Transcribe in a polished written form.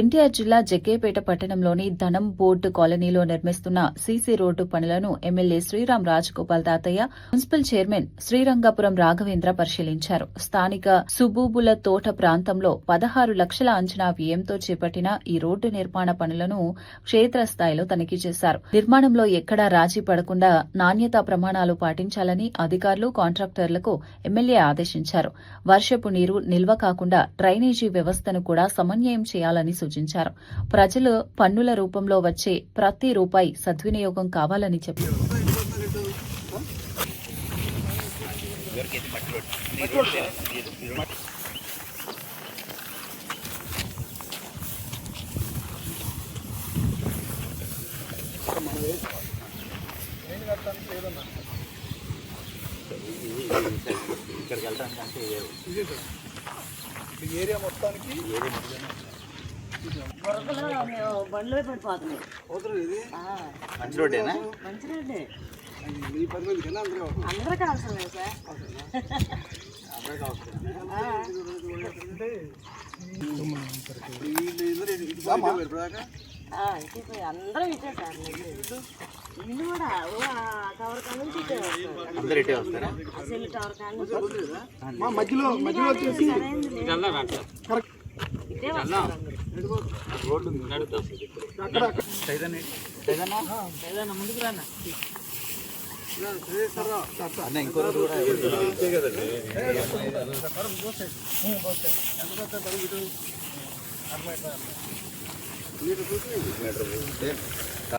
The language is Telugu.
ఎన్టీఆర్ జిల్లా జగ్గేపేట పట్టణంలోని ధనం బోర్డు కాలనీలో నిర్మిస్తున్న సీసీ రోడ్డు పనులను ఎమ్మెల్యే శ్రీరాం రాజగోపాల్ తాతయ్య, మున్సిపల్ చైర్మన్ శ్రీరంగపురం రాఘవేంద్ర పరిశీలించారు. స్థానిక సుబూబుల తోట ప్రాంతంలో 16 లక్షల అంచనా వ్యయంతో చేపట్టిన ఈ రోడ్డు నిర్మాణ పనులను క్షేత్రస్థాయిలో తనిఖీ చేశారు. నిర్మాణంలో ఎక్కడా రాజీ పడకుండా నాణ్యతా ప్రమాణాలు పాటించాలని అధికారులు, కాంట్రాక్టర్లకు ఎమ్మెల్యే ఆదేశించారు. వర్షపు నీరు నిల్వ కాకుండా డ్రైనేజీ వ్యవస్థను కూడా సమన్వయం చేయాలని సూచించారు. ప్రజలు పన్నుల రూపంలో వచ్చే ప్రతి రూపాయి సద్వినియోగం కావాలని చెప్పారు. ఇక్కడికి వెళ్తానికి ఏరియా మొత్తానికి బండ్లు పడిపోతున్నాయి. మంచి రోడ్డేనా? మంచి రోడ్డే. మీ పరిమితి కన్నా అందరికీ అవసరం లేదు సార్. అందరికి అవసరం. అందరం ఇచ్చే సార్. ఇల్లు కూడా టవర్ కాడ నుంచి అందరు ఇటే వస్తారా? అసలు టవర్ కాడ మధ్యలో వచ్చేసి ఇదే వస్తారు. రోడ్డు ముందుకు రాన్న అన్న. ఇంకో రోడ్డు కూడా